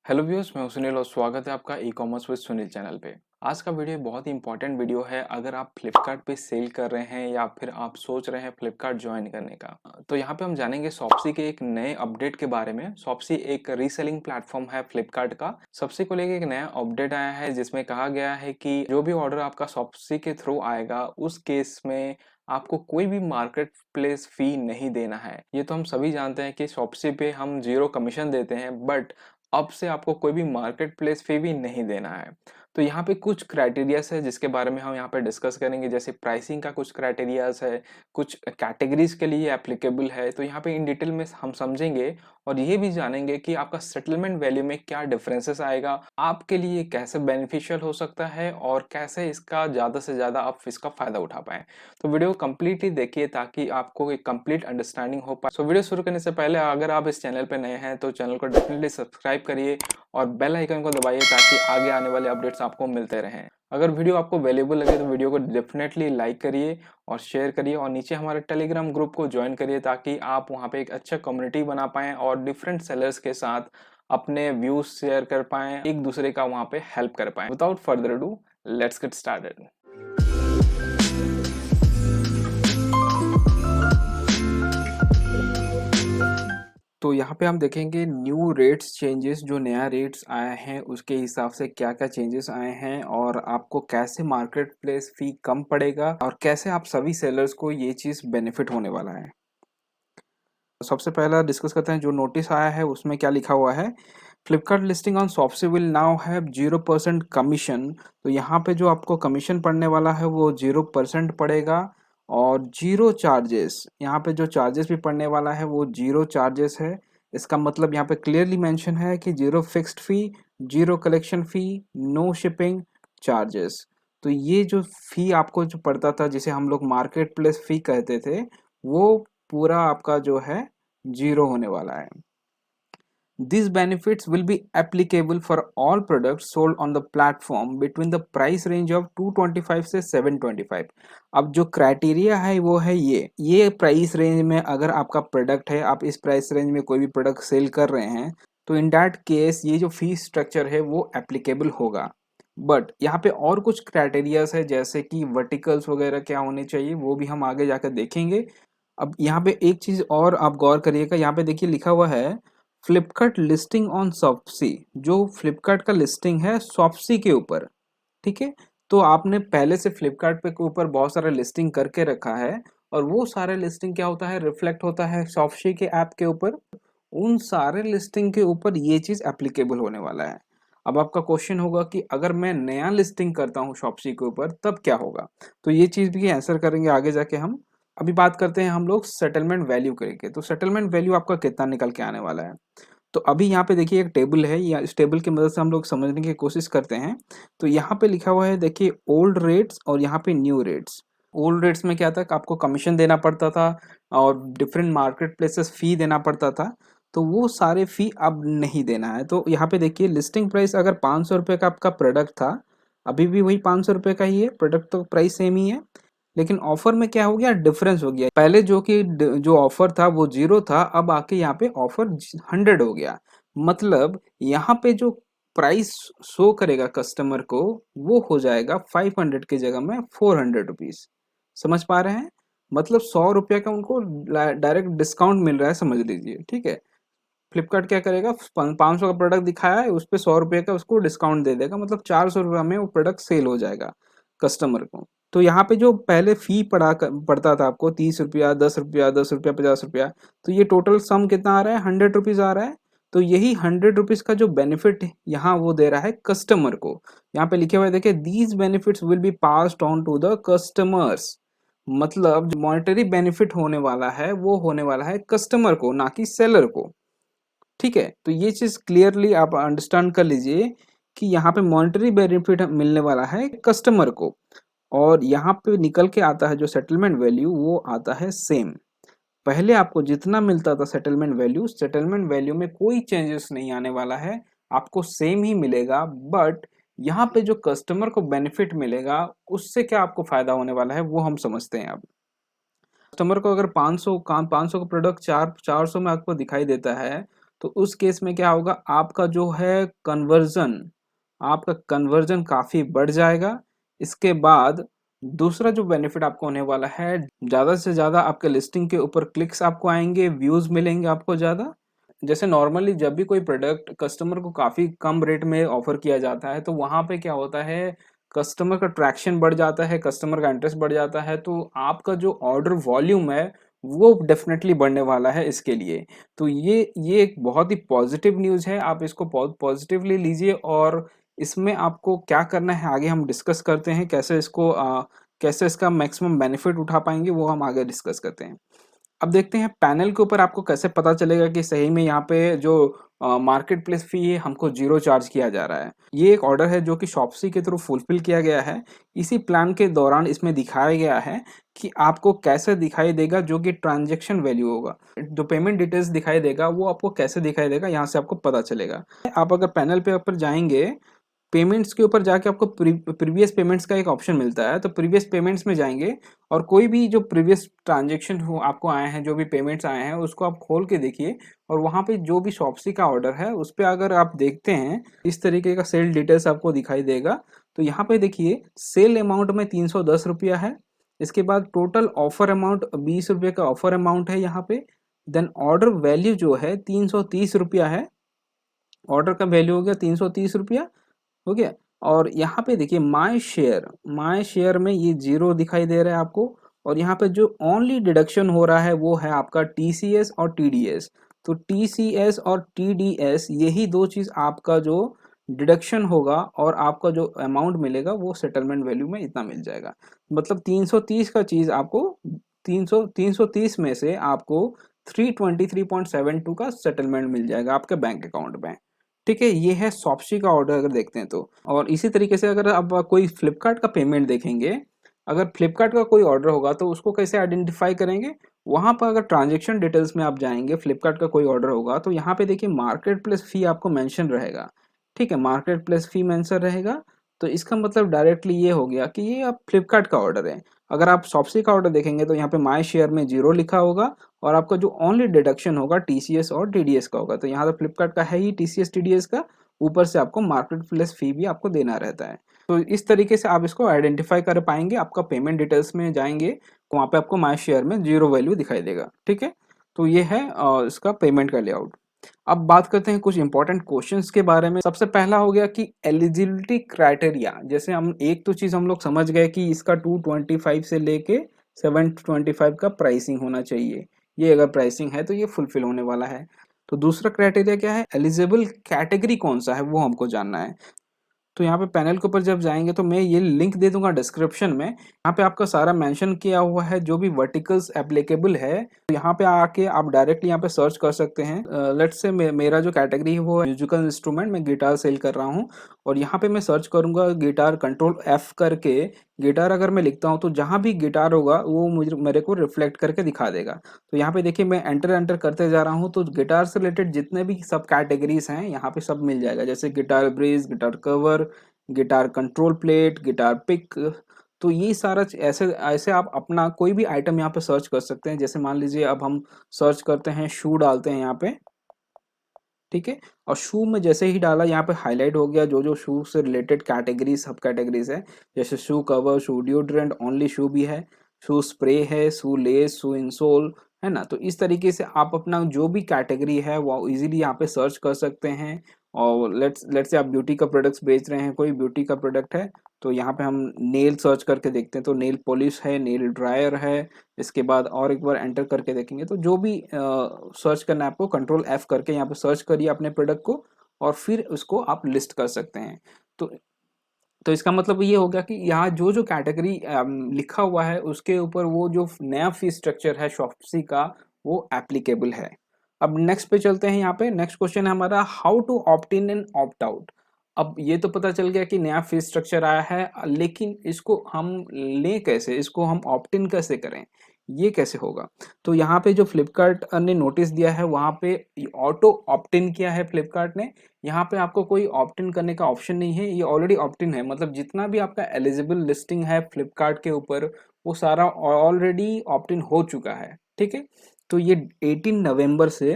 Hello viewers, मैं हूं सुनील और स्वागत है आपका e commerce with Sunil channel पे। आज का वीडियो बहुत ही इंपॉर्टेंट वीडियो है। अगर आप फ्लिपकार्ट पे सेल कर रहे हैं या फिर आप सोच रहे हैं फ्लिपकार्ट ज्वाइन करने का, तो यहाँ पे हम जानेंगे शॉप्सी के एक नए अपडेट के बारे में। शॉप्सी एक रीसेलिंग प्लेटफॉर्म है फ्लिपकार्ट का। शॉप्सी को लेके एक नया अपडेट आया है जिसमें कहा गया है कि जो भी ऑर्डर आपका शॉप्सी के थ्रू आएगा उस केस में आपको कोई भी मार्केट प्लेस फी नहीं देना है। ये तो हम सभी जानते हैं कि शॉप्सी पे हम 0 कमीशन देते हैं, बट अब से आपको कोई भी मार्केट प्लेस फी भी नहीं देना है। तो यहाँ पे कुछ क्राइटेरियाज है जिसके बारे में हम यहाँ पे डिस्कस करेंगे, जैसे प्राइसिंग का कुछ क्राइटेरियाज है, कुछ कैटेगरीज के लिए एप्लीकेबल है। तो यहाँ पे इन डिटेल में हम समझेंगे और ये भी जानेंगे कि आपका सेटलमेंट वैल्यू में क्या डिफरेंसेस आएगा, आपके लिए कैसे बेनिफिशियल हो सकता है और कैसे इसका ज़्यादा से ज़्यादा आप इसका फायदा उठा पाएं। तो वीडियो कंप्लीटली देखिए ताकि आपको एक कंप्लीट अंडरस्टैंडिंग हो पाए। सो वीडियो शुरू करने से पहले अगर आप इस चैनल पर नए हैं तो चैनल को डेफिनेटली सब्सक्राइब करिए और बेल आइकन को दबाइए ताकि आगे आने वाले अपडेट्स आपको मिलते रहें। अगर वीडियो आपको वैल्यूएबल लगे तो वीडियो को डेफिनेटली लाइक करिए और शेयर करिए और नीचे हमारे टेलीग्राम ग्रुप को ज्वाइन करिए ताकि आप वहां पे एक अच्छा कम्युनिटी बना पाएं और डिफरेंट सेलर्स के साथ अपने व्यूज शेयर कर पाएं, एक दूसरे का वहां पे हेल्प कर पाएं। Without further do, let's get started. तो यहाँ पे हम देखेंगे न्यू रेट्स चेंजेस, जो नया रेट्स आए हैं उसके हिसाब से क्या क्या चेंजेस आए हैं और आपको कैसे मार्केट प्लेस फी कम पड़ेगा और कैसे आप सभी सेलर्स को ये चीज़ बेनिफिट होने वाला है। सबसे पहला डिस्कस करते हैं जो नोटिस आया है उसमें क्या लिखा हुआ है। Flipkart listing on Shopsy will now have 0% commission. तो यहाँ पे जो आपको कमीशन पड़ने वाला है वो 0% पड़ेगा और जीरो चार्जेस। यहाँ पे जो चार्जेस भी पड़ने वाला है वो जीरो चार्जेस है। इसका मतलब यहाँ पे क्लियरली मेंशन है कि जीरो फिक्स्ड फी, जीरो कलेक्शन फी, नो शिपिंग चार्जेस। तो ये जो फी आपको जो पड़ता था जिसे हम लोग मार्केट प्लेस फी कहते थे वो पूरा आपका जो है जीरो होने वाला है। These benefits will be applicable for all products sold on the platform between the price range of 225 से 725। अब जो क्राइटेरिया है वो है ये प्राइस रेंज में अगर आपका प्रोडक्ट है, आप इस प्राइस रेंज में कोई भी प्रोडक्ट सेल कर रहे हैं तो इन दैट केस ये जो फी स्ट्रक्चर है वो एप्लीकेबल होगा। बट यहाँ पे और कुछ क्राइटेरियाज है जैसे कि वर्टिकल्स वगैरह क्या होने चाहिए वो भी हम आगे जाकर देखेंगे। अब यहाँ पे एक चीज और आप गौर करिएगा, यहाँ पे देखिए लिखा हुआ है फ्लिपकार्ट लिस्टिंग ऑन शॉप्सी। जो फ्लिपकार्ट का लिस्टिंग है शॉप्सी के ऊपर, ठीक है। तो आपने पहले से फ्लिपकार्ट पे के ऊपर बहुत सारा लिस्टिंग करके रखा है और वो सारे लिस्टिंग क्या होता है, रिफ्लेक्ट होता है शॉप्सी के ऐप के ऊपर। उन सारे लिस्टिंग के ऊपर ये चीज एप्लीकेबल होने वाला है। अब आपका क्वेश्चन होगा कि अगर मैं नया लिस्टिंग करता हूँ शॉप्सी के ऊपर तब क्या होगा। तो ये चीज भी आंसर करेंगे आगे जाके हम। अभी बात करते हैं हम लोग सेटलमेंट वैल्यू करके। तो सेटलमेंट वैल्यू आपका कितना निकल के आने वाला है। तो अभी यहाँ पे देखिए एक टेबल है, या इस टेबल की मदद से हम लोग समझने की कोशिश करते हैं। तो यहाँ पे लिखा हुआ है देखिए ओल्ड रेट्स और यहाँ पे न्यू रेट्स। ओल्ड रेट्स में क्या था कि आपको कमीशन देना पड़ता था और डिफरेंट मार्केट प्लेसेस फी देना पड़ता था। तो वो सारे फी अब नहीं देना है। तो यहाँ पे देखिए लिस्टिंग प्राइस अगर 500 रुपये का आपका प्रोडक्ट था, अभी भी वही 500 रुपये का ही है, प्रोडक्ट तो प्राइस सेम ही है। लेकिन ऑफर में क्या हो गया, डिफरेंस हो गया। पहले जो ऑफर था वो 0 था, अब आके यहाँ पे ऑफर 100 हो गया। मतलब यहाँ पे जो प्राइस शो करेगा कस्टमर को वो हो जाएगा 500 की जगह में 400 रुपीज। समझ पा रहे हैं। मतलब 100 रुपया का उनको डायरेक्ट डिस्काउंट मिल रहा है, समझ लीजिए, ठीक है। फ्लिपकार्ट क्या करेगा, 500 का प्रोडक्ट दिखाया है उस पर 100 रुपये का उसको डिस्काउंट दे देगा, मतलब 400 रुपये में वो प्रोडक्ट सेल हो जाएगा कस्टमर को। तो यहाँ पे जो पहले फी पड़ता था आपको 30 रुपया, 10 रुपया, 10 रुपया, 50 रुपया, तो ये टोटल सम कितना आ रहा है, 100 रुपीज आ रहा है। तो यही 100 रुपीज का जो बेनिफिट यहाँ वो दे रहा है कस्टमर को। यहाँ पे लिखे हुए देखिए these benefits will be passed on to the customers. मतलब जो मॉनेटरी बेनिफिट होने वाला है वो होने वाला है कस्टमर को, ना कि सेलर को। ठीक है। तो ये चीज क्लियरली आप अंडरस्टैंड कर लीजिए कि यहाँ पे मॉनेटरी बेनिफिट मिलने वाला है कस्टमर को। और यहाँ पे निकल के आता है जो सेटलमेंट वैल्यू वो आता है सेम। पहले आपको जितना मिलता था सेटलमेंट वैल्यू में कोई चेंजेस नहीं आने वाला है, आपको सेम ही मिलेगा। बट यहाँ पे जो कस्टमर को बेनिफिट मिलेगा उससे क्या आपको फायदा होने वाला है वो हम समझते हैं। अब कस्टमर को अगर 500 का प्रोडक्ट 400 में आपको दिखाई देता है तो उस केस में क्या होगा, आपका जो है कन्वर्जन काफ़ी बढ़ जाएगा। इसके बाद दूसरा जो बेनिफिट आपको होने वाला है, ज़्यादा से ज़्यादा आपके लिस्टिंग के ऊपर क्लिक्स आपको आएँगे, व्यूज़ मिलेंगे आपको ज़्यादा। जैसे नॉर्मली जब भी कोई प्रोडक्ट कस्टमर को काफ़ी कम रेट में ऑफ़र किया जाता है, तो वहाँ पे क्या होता है, कस्टमर का ट्रैक्शन बढ़ जाता है, कस्टमर का इंटरेस्ट बढ़ जाता है, तो आपका जो ऑर्डर वॉल्यूम है, वो डेफ़िनेटली बढ़ने वाला है इसके लिए। तो ये एक बहुत ही पॉज़िटिव न्यूज़ है, आप इसको पॉज़िटिवली लीजिए और इसमें आपको क्या करना है आगे हम डिस्कस करते हैं, कैसे इसका मैक्सिमम बेनिफिट उठा पाएँगे, वो हम आगे डिस्कस करते हैं। अब देखते हैं पैनल के ऊपर आपको कैसे पता चलेगा कि सही में यहाँ पे जो मार्केट प्लेस फी है हमको ज़ीरो चार्ज किया जा रहा है। ये एक ऑर्डर है जो कि शॉप्सी के थ्रू फुलफिल किया गया है। इसी प्लान के दौरान इसमें दिखाया गया है कि आपको कैसे दिखाई देगा जो कि ट्रांज़ैक्शन वैल्यू होगा। जो पेमेंट डिटेल्स दिखाई देगा वो आपको कैसे दिखाई देगा, यहाँ से आपको पता चलेगा। आप अगर पैनल पे ऊपर जाएँगे, पेमेंट्स के ऊपर जाके आपको प्रीवियस पेमेंट्स का एक ऑप्शन मिलता है, तो प्रीवियस पेमेंट्स में जाएँगे और कोई भी जो प्रीवियस ट्रांज़ैक्शन हो आपको आए हैं, जो भी पेमेंट्स आए हैं, उसको आप खोल के देखिए और वहाँ पे जो भी शॉप्सी का ऑर्डर है, उस पे अगर आप देखते हैं, इस तरीके का सेल डिटेल्स आपको दिखाई देगा। तो यहाँ पे देखिए सेल अमाउंट में ₹310 है, इसके बाद टोटल ऑफर अमाउंट ₹20 का ऑफर अमाउंट है यहाँ पे, देन ऑर्डर वैल्यू जो है ₹330 है, ऑर्डर का वैल्यू हो गया ₹330, हो गया। और यहाँ पे देखिए माय शेयर में ये जीरो दिखाई दे रहा है आपको और यहाँ पे जो ओनली डिडक्शन हो रहा है वो है आपका टीसीएस और टीडीएस। तो टीसीएस और टीडीएस यही दो चीज आपका जो डिडक्शन होगा और आपका जो अमाउंट मिलेगा वो सेटलमेंट वैल्यू में इतना मिल जाएगा। मतलब 330 का चीज आपको 330 में से आपको 323.72 का सेटलमेंट मिल जाएगा आपके बैंक अकाउंट में। ठीक है, ये है शॉप्सी का ऑर्डर अगर देखते हैं तो। और इसी तरीके से अगर आप कोई फ्लिपकार्ट का पेमेंट देखेंगे, अगर फ्लिपकार्ट का कोई ऑर्डर होगा तो उसको कैसे आइडेंटिफाई करेंगे, वहां पर अगर ट्रांजेक्शन डिटेल्स में आप जाएंगे, फ्लिपकार्ट का कोई ऑर्डर होगा तो यहाँ पे देखिए मार्केट प्लेस फी आपको मेंशन रहेगा। ठीक है, मार्केट प्लेस फी मेंशन रहेगा, तो इसका मतलब डायरेक्टली ये हो गया कि ये आप फ्लिपकार्ट का ऑर्डर है। अगर आप शॉप्सी का ऑर्डर देखेंगे तो यहाँ पे माई शेयर में जीरो लिखा होगा और आपका जो ओनली डिडक्शन होगा टीसीएस और टीडीएस का होगा। तो यहाँ तो फ्लिपकार्ट का है ही टीसीएस टीडीएस का, ऊपर से आपको मार्केट प्लेस फी भी आपको देना रहता है। तो इस तरीके से आप इसको आइडेंटिफाई कर पाएंगे। आपका पेमेंट डिटेल्स में जाएंगे तो वहाँ पे आपको माई शेयर में जीरो वैल्यू दिखाई देगा। ठीक है, तो ये है इसका पेमेंट का लेआउट। अब बात करते हैं कुछ इंपॉर्टेंट क्वेश्चंस के बारे में। सबसे पहला हो गया कि एलिजिबिलिटी क्राइटेरिया। जैसे हम एक तो चीज हम लोग समझ गए कि इसका 225 से लेके 725 का प्राइसिंग होना चाहिए। ये अगर प्राइसिंग है तो ये फुलफिल होने वाला है। तो दूसरा क्राइटेरिया क्या है, एलिजिबल कैटेगरी कौन सा है वो हमको जानना है। तो यहाँ पे पैनल के ऊपर जब जाएंगे तो मैं ये लिंक दे दूंगा डिस्क्रिप्शन में, यहाँ पे आपका सारा मेंशन किया हुआ है जो भी वर्टिकल्स एप्लीकेबल है। तो यहाँ पे आके आप डायरेक्टली यहाँ पे सर्च कर सकते हैं। लेट्स से मेरा जो कैटेगरी है वो है म्यूजिकल इंस्ट्रूमेंट, मैं गिटार सेल कर रहा हूँ और यहाँ पे मैं सर्च करूंगा गिटार, कंट्रोल एफ करके गिटार अगर मैं लिखता हूँ तो जहाँ भी गिटार होगा वो मुझे मेरे को रिफ्लेक्ट करके दिखा देगा। तो यहाँ पे देखिए मैं एंटर एंटर करते जा रहा हूँ तो गिटार से रिलेटेड जितने भी सब कैटेगरीज हैं यहाँ पे सब मिल जाएगा, जैसे guitar bridge, guitar cover, guitar control plate, guitar pick. तो ये सारा ऐसे ऐसे आप अपना कोई भी आइटम यहाँ पे सर्च कर सकते हैं। जैसे मान लीजिए अब हम सर्च करते हैं, शू डालते हैं यहाँ पे। ठीक है, और शू में जैसे ही डाला यहाँ पे हाईलाइट हो गया जो जो शू से रिलेटेड कैटेगरी सब कैटेगरीज है। जैसे शू कवर, शू डिओड्रेंट, ओनली शू भी है, शू स्प्रे है, शू लेस, शू इंसोल, है ना। तो इस तरीके से आप अपना जो भी कैटेगरी है वो इजीली यहाँ पे सर्च कर सकते हैं। और लेट्स से आप ब्यूटी का प्रोडक्ट्स बेच रहे हैं, कोई ब्यूटी का प्रोडक्ट है तो यहाँ पे हम नेल सर्च करके देखते हैं तो नेल पॉलिश है, नेल ड्रायर है। इसके बाद और एक बार एंटर करके देखेंगे तो जो भी सर्च करना है आपको, कंट्रोल एफ करके यहाँ पे सर्च करिए अपने प्रोडक्ट को और फिर उसको आप लिस्ट कर सकते हैं। तो इसका मतलब ये हो गया कि यहाँ जो जो कैटेगरी लिखा हुआ है उसके ऊपर वो जो नया फी स्ट्रक्चर है शॉप्सी का वो एप्लीकेबल है। अब नेक्स्ट पे चलते हैं। यहाँ पे नेक्स्ट क्वेश्चन है हमारा, how to opt in and opt out. अब ये तो पता चल गया कि नया फी स्ट्रक्चर आया है, लेकिन इसको हम लें कैसे, इसको हम ऑप्ट इन कैसे करें, ये कैसे होगा। तो यहाँ पे जो फ्लिपकार्ट ने नोटिस दिया है वहाँ पे ऑटो ऑप्ट इन किया है फ्लिपकार्ट ने। यहाँ पे आपको कोई ऑप्ट इन करने का ऑप्शन नहीं है, ये ऑलरेडी ऑप्ट इन है। मतलब जितना भी आपका एलिजिबल लिस्टिंग है फ्लिपकार्ट के ऊपर वो सारा ऑलरेडी ऑप्ट इन हो चुका है। ठीक है, तो ये 18 नवंबर से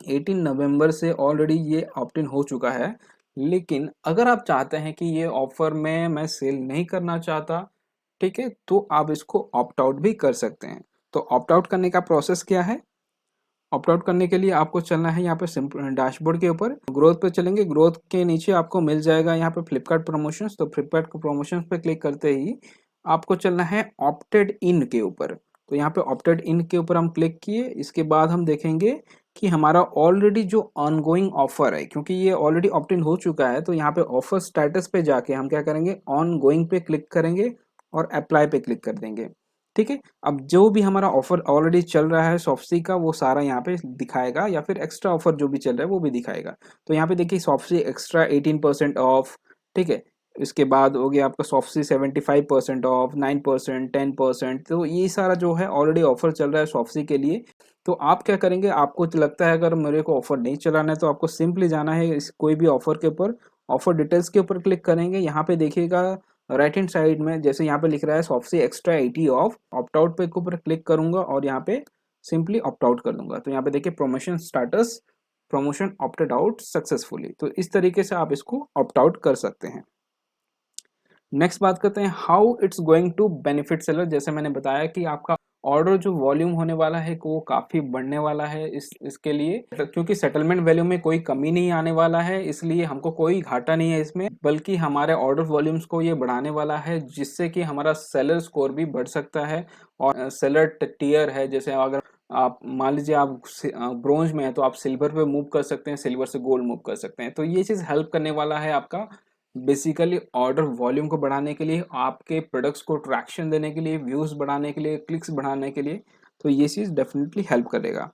18 नवंबर से ऑलरेडी ये ऑप्ट इन हो चुका है। लेकिन अगर आप चाहते हैं कि ये ऑफर में मैं सेल नहीं करना चाहता, ठीक है, तो आप इसको ऑप्ट आउट भी कर सकते हैं। तो ऑप्ट आउट करने का प्रोसेस क्या है? ऑप्ट आउट करने के लिए आपको चलना है यहाँ पे सिंपल डैशबोर्ड के ऊपर, ग्रोथ पे चलेंगे। ग्रोथ के नीचे आपको मिल जाएगा यहाँ पे फ्लिपकार्ट प्रमोशंस। तो फ्लिपकार्ट प्रमोशंस पे क्लिक करते ही आपको चलना है ऑप्टेड इन के ऊपर। तो यहाँ पे ऑप्टेड इन के ऊपर हम क्लिक किए। इसके बाद हम देखेंगे कि हमारा ऑलरेडी जो ऑनगोइंग ऑफर है, क्योंकि ये ऑलरेडी ऑप्ट इन हो चुका है, तो यहाँ पे ऑफर स्टेटस पे जाके हम क्या करेंगे, ऑन गोइंग पे क्लिक करेंगे और अप्लाई पे क्लिक कर देंगे। ठीक है, अब जो भी हमारा ऑफर ऑलरेडी चल रहा है शॉप्सी का, वो सारा यहाँ पे दिखाएगा, या फिर एक्स्ट्रा ऑफर जो भी चल रहा है वो भी दिखाएगा। तो यहाँ पे देखिए शॉप्सी एक्स्ट्रा 18% ऑफ, ठीक है। इसके बाद हो गया आपका शॉप्सी 75% ऑफ, 9%, 10%। तो ये सारा जो है ऑलरेडी ऑफर चल रहा है शॉप्सी के लिए। तो आप क्या करेंगे, आपको लगता है अगर मेरे को ऑफर नहीं चलाना है, तो आपको सिंपली जाना है इस कोई भी ऑफर के ऊपर, ऑफर डिटेल्स के ऊपर क्लिक करेंगे। यहाँ पे देखिएगा राइट हैंड साइड में जैसे यहाँ पे लिख रहा है Shopsy extra 80 of, opt out पे के ऊपर क्लिक करूंगा और यहाँ पे सिंपली ऑप्ट आउट कर दूंगा। तो यहाँ पे देखिए promotion status, promotion opted out successfully. तो इस तरीके से आप इसको ऑप्ट आउट कर सकते हैं। नेक्स्ट बात करते हैं how it's going to benefit seller. जैसे मैंने बताया कि आपका ऑर्डर जो वॉल्यूम होने वाला है वो काफ़ी बढ़ने वाला है इसके लिए, क्योंकि सेटलमेंट वैल्यू में कोई कमी नहीं आने वाला है, इसलिए हमको कोई घाटा नहीं है इसमें, बल्कि हमारे ऑर्डर वॉल्यूम्स को ये बढ़ाने वाला है, जिससे कि हमारा सेलर स्कोर भी बढ़ सकता है। और सेलर टियर है, जैसे अगर आप मान लीजिए आप ब्रोंज में है तो आप सिल्वर पे मूव कर सकते हैं, सिल्वर से गोल्ड मूव कर सकते हैं। तो ये चीज़ हेल्प करने वाला है आपका बेसिकली ऑर्डर वॉल्यूम को बढ़ाने के लिए, आपके प्रोडक्ट्स को ट्रैक्शन देने के लिए, व्यूज बढ़ाने के लिए, क्लिक्स बढ़ाने के लिए। तो ये चीज़ डेफिनेटली हेल्प करेगा।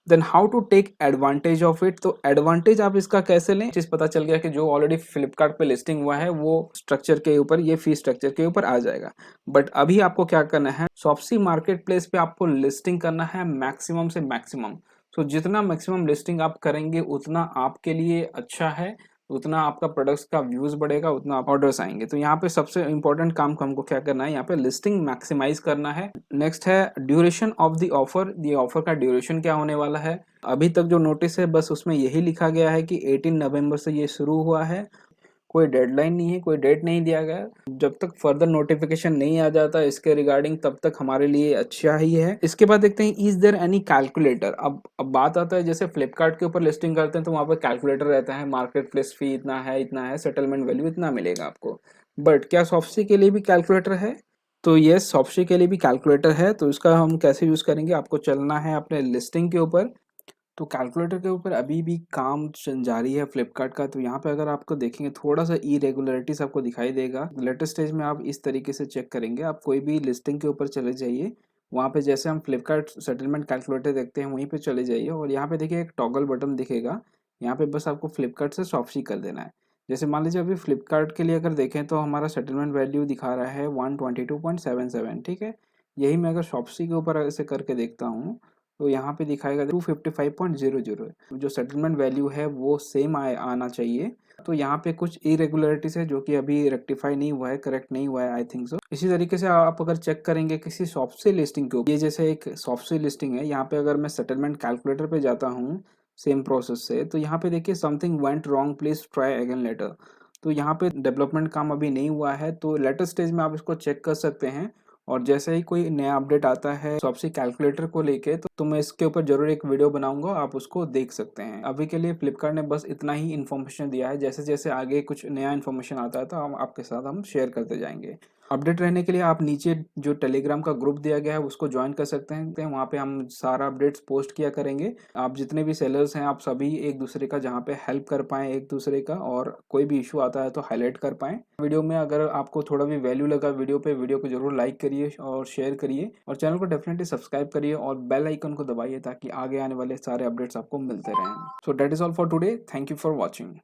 Then how to take advantage of it. तो एडवांटेज आप इसका कैसे लें, चीज पता चल गया कि जो ऑलरेडी फ्लिपकार्ट पे लिस्टिंग हुआ है वो स्ट्रक्चर के ऊपर, ये फी स्ट्रक्चर के ऊपर आ जाएगा। बट अभी आपको क्या करना है, शॉप्सी मार्केट प्लेस पे आपको लिस्टिंग करना है मैक्सिमम से मैक्सिमम। तो जितना मैक्सिमम लिस्टिंग आप करेंगे उतना आपके लिए अच्छा है, उतना आपका प्रोडक्ट्स का व्यूज बढ़ेगा, उतना आप ऑर्डर्स आएंगे। तो यहाँ पे सबसे इंपॉर्टेंट काम हमको क्या करना है, यहाँ पे लिस्टिंग मैक्सिमाइज करना है। नेक्स्ट है ड्यूरेशन ऑफ द ऑफर। ये ऑफर का ड्यूरेशन क्या होने वाला है, अभी तक जो नोटिस है बस उसमें यही लिखा गया है कि 18 नवंबर से ये शुरू हुआ है। कोई डेडलाइन नहीं है, कोई डेट नहीं दिया गया। जब तक फर्दर नोटिफिकेशन नहीं आ जाता इसके रिगार्डिंग, तब तक हमारे लिए अच्छा ही है। इसके बाद देखते हैं इज देयर एनी कैलकुलेटर। अब बात आता है, जैसे फ्लिपकार्ट के ऊपर लिस्टिंग करते हैं तो वहाँ पर कैलकुलेटर रहता है, मार्केट प्लेस फी इतना है, सेटलमेंट वैल्यू इतना मिलेगा आपको। बट क्या शॉप्सी के लिए भी कैलकुलेटर है? तो यस, शॉप्सी के लिए भी कैलकुलेटर है। तो इसका हम कैसे यूज करेंगे, आपको चलना है अपने लिस्टिंग के ऊपर। तो कैलकुलेटर के ऊपर अभी भी काम जारी है फ्लिपकार्ट का। तो यहाँ पे अगर आपको देखेंगे थोड़ा सा इरेगुलरिटीज आपको दिखाई देगा। लेटेस्ट स्टेज में आप इस तरीके से चेक करेंगे, आप कोई भी लिस्टिंग के ऊपर चले जाइए, वहाँ पे जैसे हम फ्लिपकार्ट सेटलमेंट कैलकुलेटर देखते हैं वहीं पे चले जाइए, और यहाँ पे देखिए एक टॉगल बटन दिखेगा। यहाँ पे बस आपको फ्लिपकार्ट से शॉप्सी कर देना है। जैसे मान लीजिए अभी फ्लिपकार्ट के लिए अगर देखें तो हमारा सेटलमेंट वैल्यू दिखा रहा है 122.77, ठीक है। यही मैं अगर शॉप्सी के ऊपर ऐसे करके देखता हूँ तो यहाँ पे दिखाएगा 255.00। जो सेटलमेंट वैल्यू है वो सेम आना चाहिए। तो यहाँ पे कुछ इरेगुलरिटीज है जो कि अभी रेक्टिफाई नहीं हुआ है, करेक्ट नहीं हुआ है, आई थिंक सो। इसी तरीके से आप अगर चेक करेंगे किसी शॉप्सी लिस्टिंग के ऊपर, ये जैसे एक शॉप्सी लिस्टिंग है, यहाँ पे अगर मैं सेटलमेंट कैलकुलेटर पे जाता हूँ सेम प्रोसेस से, तो यहाँ पे देखिए something went wrong, please try again later. तो यहाँ पे डेवलपमेंट काम अभी नहीं हुआ है, तो लेटर स्टेज में आप इसको चेक कर सकते हैं। और जैसे ही कोई नया अपडेट आता है शॉप्सी कैलकुलेटर को लेके, तो मैं इसके ऊपर जरूर एक वीडियो बनाऊंगा, आप उसको देख सकते हैं। अभी के लिए फ्लिपकार्ट ने बस इतना ही इन्फॉर्मेशन दिया है, जैसे जैसे आगे कुछ नया इन्फॉर्मेशन आता है तो हम आपके साथ हम शेयर करते जाएंगे। अपडेट रहने के लिए आप नीचे जो टेलीग्राम का ग्रुप दिया गया है उसको ज्वाइन कर सकते हैं, वहाँ पे हम सारा अपडेट्स पोस्ट किया करेंगे। आप जितने भी सेलर्स हैं आप सभी एक दूसरे का जहाँ पे हेल्प कर पाएँ एक दूसरे का, और कोई भी इशू आता है तो हाईलाइट कर पाएँ वीडियो में। अगर आपको थोड़ा भी वैल्यू लगा वीडियो पे, वीडियो को जरूर लाइक करिए और शेयर करिए, और चैनल को डेफिनेटली सब्सक्राइब करिए और बेल आइकन को दबाइए ताकि आगे आने वाले सारे अपडेट्स आपको मिलते रहें। So that is all for today, thank you for watching.